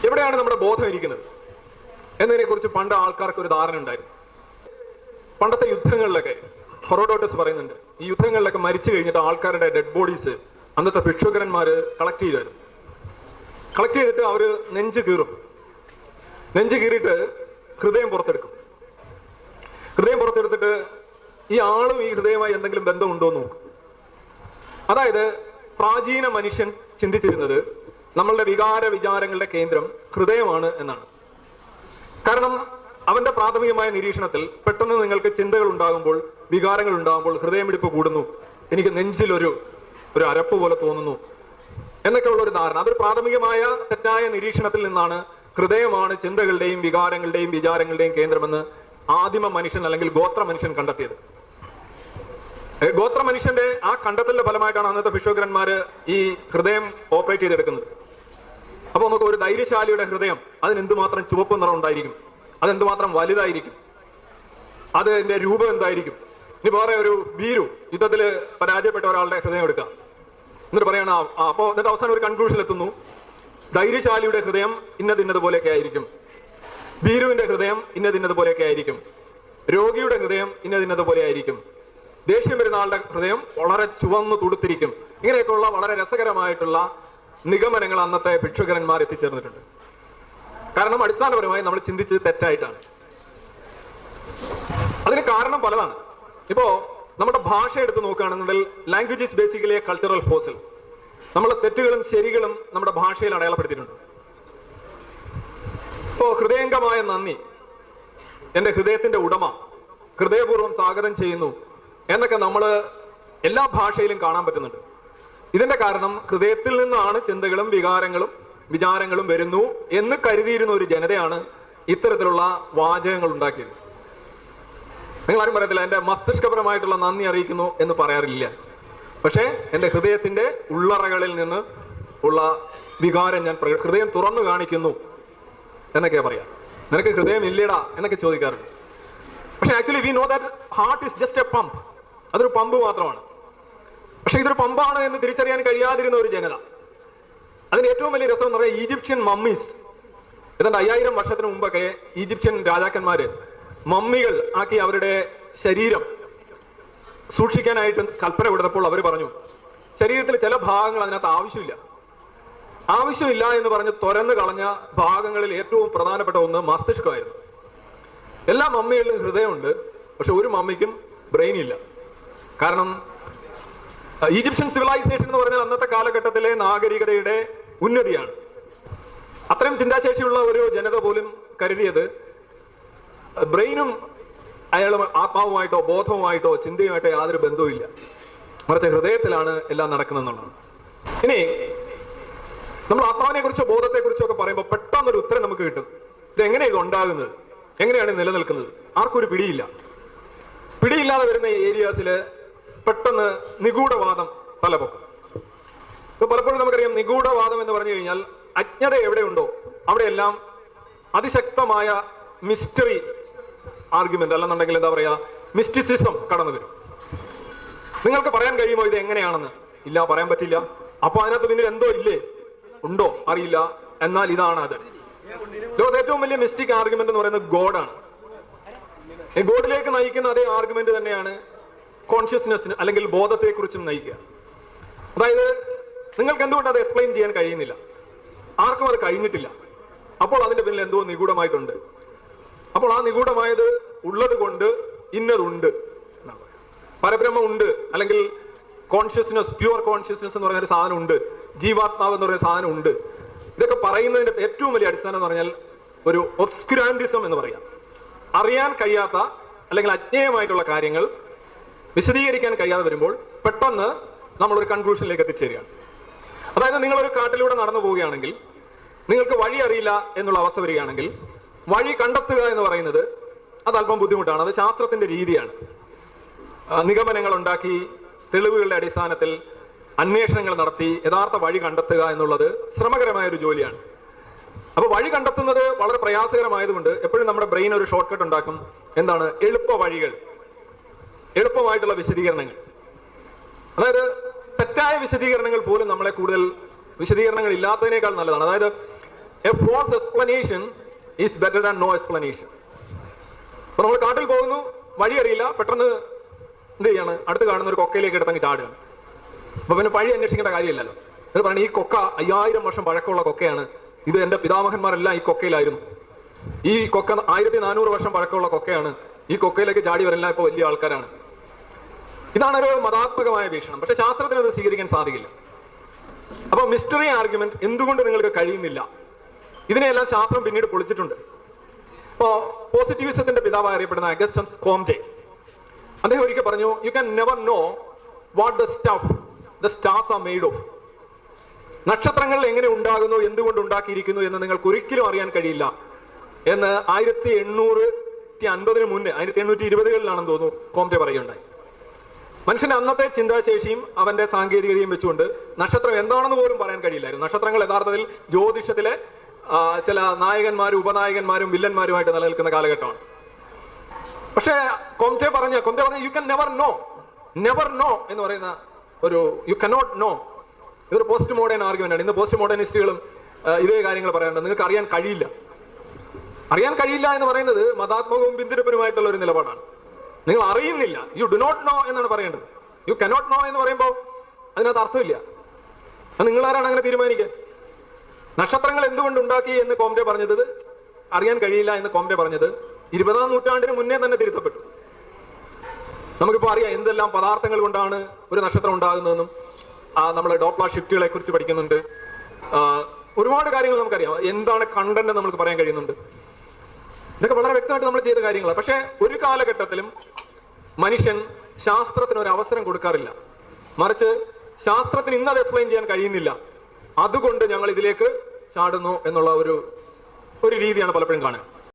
എവിടെയാണ് നമ്മുടെ ബോധം ഇരിക്കുന്നത് എന്നതിനെ കുറിച്ച് പണ്ട് ആൾക്കാർക്ക് ഒരു ധാരണ ഉണ്ടായിരുന്നു. പണ്ടത്തെ യുദ്ധങ്ങളിലൊക്കെ ഹെറോഡോട്ടസ് പറയുന്നുണ്ട്, ഈ യുദ്ധങ്ങളിലൊക്കെ മരിച്ചു കഴിഞ്ഞിട്ട് ആൾക്കാരുടെ ഡെഡ് ബോഡീസ് അന്നത്തെ ഭിക്ഷുകരന്മാര് കളക്ട് ചെയ്തായിരുന്നു. കളക്ട് ചെയ്തിട്ട് അവര് നെഞ്ച് കീറിയിട്ട് ഹൃദയം പുറത്തെടുക്കും. ഹൃദയം പുറത്തെടുത്തിട്ട് ഈ ആളും ഈ ഹൃദയമായി എന്തെങ്കിലും ബന്ധമുണ്ടോ എന്ന് നോക്കും. അതായത് പ്രാചീന മനുഷ്യൻ ചിന്തിച്ചിരുന്നത് നമ്മളുടെ വിചാരങ്ങളുടെ കേന്ദ്രം ഹൃദയമാണ് എന്നാണ്. കാരണം അവന്റെ പ്രാഥമികമായ നിരീക്ഷണത്തിൽ പെട്ടെന്ന് നിങ്ങൾക്ക് ചിന്തകൾ ഉണ്ടാകുമ്പോൾ, വികാരങ്ങൾ ഉണ്ടാകുമ്പോൾ ഹൃദയമിടിപ്പ് കൂടുന്നു, എനിക്ക് നെഞ്ചിൽ ഒരു അരപ്പ് പോലെ തോന്നുന്നു എന്നൊക്കെ ഉള്ള ഒരു ധാരണ. അതൊരു പ്രാഥമികമായ തെറ്റായ നിരീക്ഷണത്തിൽ നിന്നാണ് ഹൃദയമാണ് ചിന്തകളുടെയും വികാരങ്ങളുടെയും വിചാരങ്ങളുടെയും കേന്ദ്രമെന്ന് ആദിമ മനുഷ്യൻ അല്ലെങ്കിൽ ഗോത്ര മനുഷ്യൻ കണ്ടെത്തിയത്. ഗോത്ര മനുഷ്യന്റെ ആ കണ്ടെത്തലിന്റെ ഫലമായിട്ടാണ് അന്നത്തെ ഭിക്ഷുകരന്മാര് ഈ ഹൃദയം ഓപ്പറേറ്റ് ചെയ്തെടുക്കുന്നത്. അപ്പൊ നമുക്ക് ഒരു ധൈര്യശാലിയുടെ ഹൃദയം അതിനെന്തുമാത്രം ചുവപ്പ് നിറം ഉണ്ടായിരിക്കും, അതെന്തുമാത്രം വലുതായിരിക്കും, അതിന്റെ രൂപം എന്തായിരിക്കും. ഇനി വേറെ ഒരു ഭീരു യുദ്ധത്തിൽ പരാജയപ്പെട്ട ഒരാളുടെ ഹൃദയം എടുക്കാം, എന്നിട്ട് പറയണം. അപ്പോ എന്നിട്ട് അവസാനം ഒരു കൺക്ലൂഷൻ എത്തുന്നു, ധൈര്യശാലിയുടെ ഹൃദയം ഇന്നതുപോലെയൊക്കെ ആയിരിക്കും, ഭീരുവിന്റെ ഹൃദയം ഇന്നതുപോലെയൊക്കെ ആയിരിക്കും, രോഗിയുടെ ഹൃദയം ഇന്നതുപോലെ ആയിരിക്കും, ദേഷ്യം വരുന്ന ആളുടെ ഹൃദയം വളരെ ചുവന്നു തുടുത്തിരിക്കും. ഇങ്ങനെയൊക്കെയുള്ള വളരെ രസകരമായിട്ടുള്ള നിഗമനങ്ങൾ അന്നത്തെ ഭിക്ഷുകരന്മാർ എത്തിച്ചേർന്നിട്ടുണ്ട്. കാരണം അടിസ്ഥാനപരമായി നമ്മൾ ചിന്തിച്ചത് തെറ്റായിട്ടാണ്. അതിന് കാരണം പലതാണ്. ഇപ്പോ നമ്മുടെ ഭാഷ എടുത്ത് നോക്കുകയാണെന്നുണ്ടെങ്കിൽ language is basically A cultural fossil. നമ്മളെ തെറ്റുകളും ശരികളും നമ്മുടെ ഭാഷയിൽ അടയാളപ്പെടുത്തിയിട്ടുണ്ട്. ഇപ്പോ ഹൃദയംഗമായ നന്ദി, എന്റെ ഹൃദയത്തിന്റെ ഉടമ ഹൃദയപൂർവ്വം സ്വാഗതം ചെയ്യുന്നു എന്നൊക്കെ നമ്മൾ എല്ലാ ഭാഷയിലും കാണാൻ പറ്റുന്നുണ്ട്. ഇതിന്റെ കാരണം ഹൃദയത്തിൽ നിന്നാണ് ചിന്തകളും വിചാരങ്ങളും വരുന്നു എന്ന് കരുതിയിരുന്ന ഒരു ജനതയാണ് ഇത്തരത്തിലുള്ള വാചകങ്ങൾ ഉണ്ടാക്കിയത്. നിങ്ങൾ ആരും പറയത്തില്ല എന്റെ മസ്തിഷ്കപരമായിട്ടുള്ള നന്ദി അറിയിക്കുന്നു എന്ന് പറയാറില്ല. പക്ഷേ എന്റെ ഹൃദയത്തിന്റെ ഉള്ളറകളിൽ നിന്ന് ഉള്ള വികാരം ഞാൻ ഹൃദയം തുറന്നു കാണിക്കുന്നു എന്നൊക്കെയാ പറയാ. നിനക്ക് ഹൃദയം ഇല്ലേടാ എന്നൊക്കെ ചോദിക്കാറുണ്ട്. പക്ഷെ actually we know that heart is just A pump. അതൊരു പമ്പ് മാത്രമാണ്. പക്ഷെ ഇതൊരു പമ്പാണ് എന്ന് തിരിച്ചറിയാൻ കഴിയാതിരുന്ന ഒരു ജനത. അതിന് ഏറ്റവും വലിയ രസം എന്ന് പറഞ്ഞാൽ ഈജിപ്ഷ്യൻ മമ്മീസ്. ഏതാണ്ട് 5000 വർഷത്തിന് മുമ്പൊക്കെ ഈജിപ്ഷ്യൻ രാജാക്കന്മാര് മമ്മികൾ ആക്കി അവരുടെ ശരീരം സൂക്ഷിക്കാനായിട്ട് കൽപ്പന കൊടുത്തപ്പോൾ അവർ പറഞ്ഞു, ശരീരത്തിൽ ചില ഭാഗങ്ങൾ അതിനകത്ത് ആവശ്യമില്ല എന്ന് പറഞ്ഞ് തുറന്നു കളഞ്ഞ ഭാഗങ്ങളിൽ ഏറ്റവും പ്രധാനപ്പെട്ട ഒന്ന് മസ്തിഷ്കമായിരുന്നു. എല്ലാ മമ്മികളിലും ഹൃദയമുണ്ട്, പക്ഷെ ഒരു മമ്മിക്കും ബ്രെയിൻ ഇല്ല. കാരണം ഈജിപ്ഷ്യൻ സിവിലൈസേഷൻ എന്ന് പറഞ്ഞാൽ അന്നത്തെ കാലഘട്ടത്തിലെ നാഗരികതയുടെ ഉന്നതിയാണ്. അത്രയും ചിന്താശേഷിയുള്ള ഒരു ജനത പോലും കരുതിയത് ബ്രെയിനും അയാൾ ആത്മാവുമായിട്ടോ ബോധവുമായിട്ടോ ചിന്തയുമായിട്ടോ യാതൊരു ബന്ധവുമില്ല, മറിച്ച് ഹൃദയത്തിലാണ് എല്ലാം നടക്കുന്നതെന്നുള്ളതാണ്. ഇനി നമ്മൾ ആത്മാവിനെ കുറിച്ചോ ബോധത്തെ കുറിച്ചോ ഒക്കെ പറയുമ്പോൾ പെട്ടെന്നൊരു ഉത്തരം നമുക്ക് കിട്ടും. ഇത് എങ്ങനെയാണ് ഇത് ഉണ്ടാകുന്നത്, എങ്ങനെയാണ് നിലനിൽക്കുന്നത്, ആർക്കും ഒരു പിടിയില്ലാതെ വരുന്ന ഏരിയാസിൽ പെട്ടെന്ന് നിഗൂഢവാദം തലപൊക്കും. ഇപ്പൊ പലപ്പോഴും നമുക്കറിയാം, നിഗൂഢവാദം എന്ന് പറഞ്ഞു കഴിഞ്ഞാൽ അജ്ഞത എവിടെയുണ്ടോ അവിടെയെല്ലാം അതിശക്തമായ മിസ്റ്ററി ആർഗ്യുമെന്റ്, അല്ലെന്നുണ്ടെങ്കിൽ എന്താ പറയാ, മിസ്റ്റിസിസം കടന്നു വരും. നിങ്ങൾക്ക് പറയാൻ കഴിയുമോ ഇത് എങ്ങനെയാണെന്ന്? ഇല്ല, പറയാൻ പറ്റില്ല. അപ്പൊ അതിനകത്ത് പിന്നിൽ എന്തോ ഇല്ലേ, ഉണ്ടോ അറിയില്ല, എന്നാൽ ഇതാണ് അത്. ലോകത്തെ ഏറ്റവും വലിയ മിസ്റ്റിക് ആർഗ്യുമെന്റ് എന്ന് പറയുന്നത് ഗോഡാണ്. ഈ ഗോഡിലേക്ക് നയിക്കുന്ന അതേ ആർഗ്യുമെന്റ് തന്നെയാണ് കോൺഷ്യസ്നെസ്സിന് അല്ലെങ്കിൽ ബോധത്തെ കുറിച്ചും നയിക്കുക. അതായത് നിങ്ങൾക്ക് എന്തുകൊണ്ട് അത് എക്സ്പ്ലെയിൻ ചെയ്യാൻ കഴിയുന്നില്ല, ആർക്കും അത് കഴിഞ്ഞിട്ടില്ല. അപ്പോൾ അതിന്റെ പിന്നിൽ എന്തോ നിഗൂഢമായിട്ടുണ്ട്. അപ്പോൾ ആ നിഗൂഢമായത് ഉള്ളത് കൊണ്ട് ഇന്നതുണ്ട്, പരബ്രഹ്മം ഉണ്ട്, അല്ലെങ്കിൽ കോൺഷ്യസ്നെസ്, പ്യുവർ കോൺഷ്യസ്നെസ് എന്ന് പറയുന്ന ഒരു സാധനം ഉണ്ട്, ജീവാത്മാവ് എന്ന് പറയുന്ന സാധനം ഉണ്ട്. ഇതൊക്കെ പറയുന്നതിന്റെ ഏറ്റവും വലിയ അടിസ്ഥാനം എന്ന് പറഞ്ഞാൽ ഒരു ഒബ്സ്ക്യുരാന്റിസം എന്ന് പറയാം. അറിയാൻ കഴിയാത്ത അല്ലെങ്കിൽ അജ്ഞേയമായിട്ടുള്ള കാര്യങ്ങൾ വിശദീകരിക്കാൻ കഴിയാതെ വരുമ്പോൾ പെട്ടെന്ന് നമ്മളൊരു കൺക്ലൂഷനിലേക്ക് എത്തിച്ചേരുകയാണ്. അതായത് നിങ്ങളൊരു കാട്ടിലൂടെ നടന്നു പോവുകയാണെങ്കിൽ നിങ്ങൾക്ക് വഴി അറിയില്ല എന്നുള്ള അവസ്ഥ വരികയാണെങ്കിൽ വഴി കണ്ടെത്തുക എന്ന് പറയുന്നത് അത് അല്പം ബുദ്ധിമുട്ടാണ്. അത് ശാസ്ത്രത്തിന്റെ രീതിയാണ്. നിഗമനങ്ങൾ ഉണ്ടാക്കി തെളിവുകളുടെ അടിസ്ഥാനത്തിൽ അന്വേഷണങ്ങൾ നടത്തി യഥാർത്ഥ വഴി കണ്ടെത്തുക എന്നുള്ളത് ശ്രമകരമായ ഒരു ജോലിയാണ്. അപ്പൊ വഴി കണ്ടെത്തുന്നത് വളരെ പ്രയാസകരമായതുകൊണ്ട് എപ്പോഴും നമ്മുടെ ബ്രെയിൻ ഒരു ഷോർട്ട് കട്ട് ഉണ്ടാക്കും. എന്താണ്? എളുപ്പ വഴികൾ, എളുപ്പമായിട്ടുള്ള വിശദീകരണങ്ങൾ. അതായത് തെറ്റായ വിശദീകരണങ്ങൾ പോലും നമ്മളെ കൂടുതൽ വിശദീകരണങ്ങൾ ഇല്ലാത്തതിനേക്കാൾ നല്ലതാണ്. അതായത് a false explanation is better than no explanation. അപ്പൊ നമ്മൾ കാട്ടിൽ പോകുന്നു, വഴി അറിയില്ല, പെട്ടെന്ന് എന്ത് ചെയ്യാണ്, അടുത്ത് കാണുന്ന ഒരു കൊക്കയിലേക്ക് എടുത്തങ്ങ് ചാടുകയാണ്. അപ്പൊ പിന്നെ പഴി അന്വേഷിക്കേണ്ട കാര്യമില്ലല്ലോ. എന്ന് പറഞ്ഞാൽ ഈ കൊക്ക 5000 വർഷം പഴക്കമുള്ള കൊക്കയാണ്, ഇത് എന്റെ പിതാമഹന്മാരെല്ലാം ഈ കൊക്കയിലായിരുന്നു, ഈ കൊക്ക 1400 വർഷം പഴക്കമുള്ള കൊക്കയാണ്, ഈ കൊക്കയിലേക്ക് ചാടിയവരെല്ലാം ഇപ്പൊ വലിയ ആൾക്കാരാണ്. ഇതാണ് ഒരു മതാത്മകമായ വീക്ഷണം. പക്ഷെ ശാസ്ത്രത്തിന് അത് സ്വീകരിക്കാൻ സാധിക്കില്ല. അപ്പൊ മിസ്റ്ററി ആർഗ്യുമെന്റ് എന്തുകൊണ്ട് നിങ്ങൾക്ക് കഴിയുന്നില്ല? ഇതിനെല്ലാം ശാസ്ത്രം പിന്നീട് പൊളിച്ചിട്ടുണ്ട്. ഇപ്പോ പോസിറ്റിവിസത്തിന്റെ പിതാവായി അറിയപ്പെടുന്ന അഗസ്റ്റസ് കോംറ്റെ, അദ്ദേഹം ഒരിക്കൽ പറഞ്ഞു, you can never know what the stars are made of. നക്ഷത്രങ്ങൾ എങ്ങനെ ഉണ്ടാകുന്നു, എന്തുകൊണ്ട് ഉണ്ടാക്കിയിരിക്കുന്നു എന്ന് നിങ്ങൾക്ക് ഒരിക്കലും അറിയാൻ കഴിയില്ല എന്ന് 1850 മുന്നേ 1820-കളിലാണെന്ന് തോന്നുന്നു കോംറ്റെ പറയുകയുണ്ടായി. മനുഷ്യന്റെ അന്നത്തെ ചിന്താശേഷിയും അവന്റെ സാങ്കേതികതയും വെച്ചുകൊണ്ട് നക്ഷത്രം എന്താണെന്ന് പോലും പറയാൻ കഴിയില്ലായിരുന്നു. നക്ഷത്രങ്ങൾ യഥാർത്ഥത്തിൽ ജ്യോതിഷത്തിലെ ചില നായകന്മാരും ഉപനായകന്മാരും വില്ലന്മാരുമായിട്ട് നിലനിൽക്കുന്ന കാലഘട്ടമാണ്. പക്ഷേ കോംറ്റെ പറഞ്ഞ യു ക്യാൻ നെവർ നോ എന്ന് പറയുന്ന ഒരു യു കനോട്ട് നോ, ഇതൊരു പോസ്റ്റ് മോഡേൺ ആർഗ്യുമെന്റ് ആണ്. ഇന്ന് പോസ്റ്റ് മോഡേണിസ്റ്റുകളും ഇതേ കാര്യങ്ങൾ പറയാറുണ്ട്. നിങ്ങൾക്ക് അറിയാൻ കഴിയില്ല എന്ന് പറയുന്നത് മതാത്മകവും പിന്തിരിപ്പനുമായിട്ടുള്ള ഒരു നിലപാടാണ്. നിങ്ങൾ അറിയുന്നില്ല, യു ഡു നോട്ട് നോ എന്നാണ് പറയേണ്ടത്. യു കനോട്ട് നോ എന്ന് പറയുമ്പോൾ അതിനകത്ത് അർത്ഥമില്ല. അത് നിങ്ങളാരാണ് അങ്ങനെ തീരുമാനിക്കുക? നക്ഷത്രങ്ങൾ എന്തുകൊണ്ട് ഉണ്ടാക്കി എന്ന് കോംറ്റെ പറഞ്ഞത്, അറിയാൻ കഴിയില്ല എന്ന് കോംറ്റെ പറഞ്ഞത് 20-ാം നൂറ്റാണ്ടിന് മുന്നേ തന്നെ തിരുത്തപ്പെട്ടു. നമുക്കിപ്പോൾ അറിയാം എന്തെല്ലാം പദാർത്ഥങ്ങൾ കൊണ്ടാണ് ഒരു നക്ഷത്രം ഉണ്ടാകുന്നതെന്നും നമ്മൾ ഡോപ്ലർ ഷിഫ്റ്റുകളെ കുറിച്ച് പഠിക്കുന്നുണ്ട്. ഒരുപാട് കാര്യങ്ങൾ നമുക്കറിയാം. എന്താണ് കണ്ടന്റ് നമുക്ക് പറയാൻ കഴിയുന്നുണ്ട്. ഇതൊക്കെ വളരെ വ്യക്തമായിട്ട് നമ്മൾ ചെയ്ത കാര്യങ്ങളാണ്. പക്ഷെ ഒരു കാലഘട്ടത്തിലും മനുഷ്യൻ ശാസ്ത്രത്തിന് ഒരു അവസരം കൊടുക്കാറില്ല. മറിച്ച് ശാസ്ത്രത്തിന് ഇന്നത് എക്സ്പ്ലെയിൻ ചെയ്യാൻ കഴിയുന്നില്ല, അതുകൊണ്ട് ഞങ്ങൾ ഇതിലേക്ക് ചാടുന്നു എന്നുള്ള ഒരു രീതിയാണ് പലപ്പോഴും കാണുക.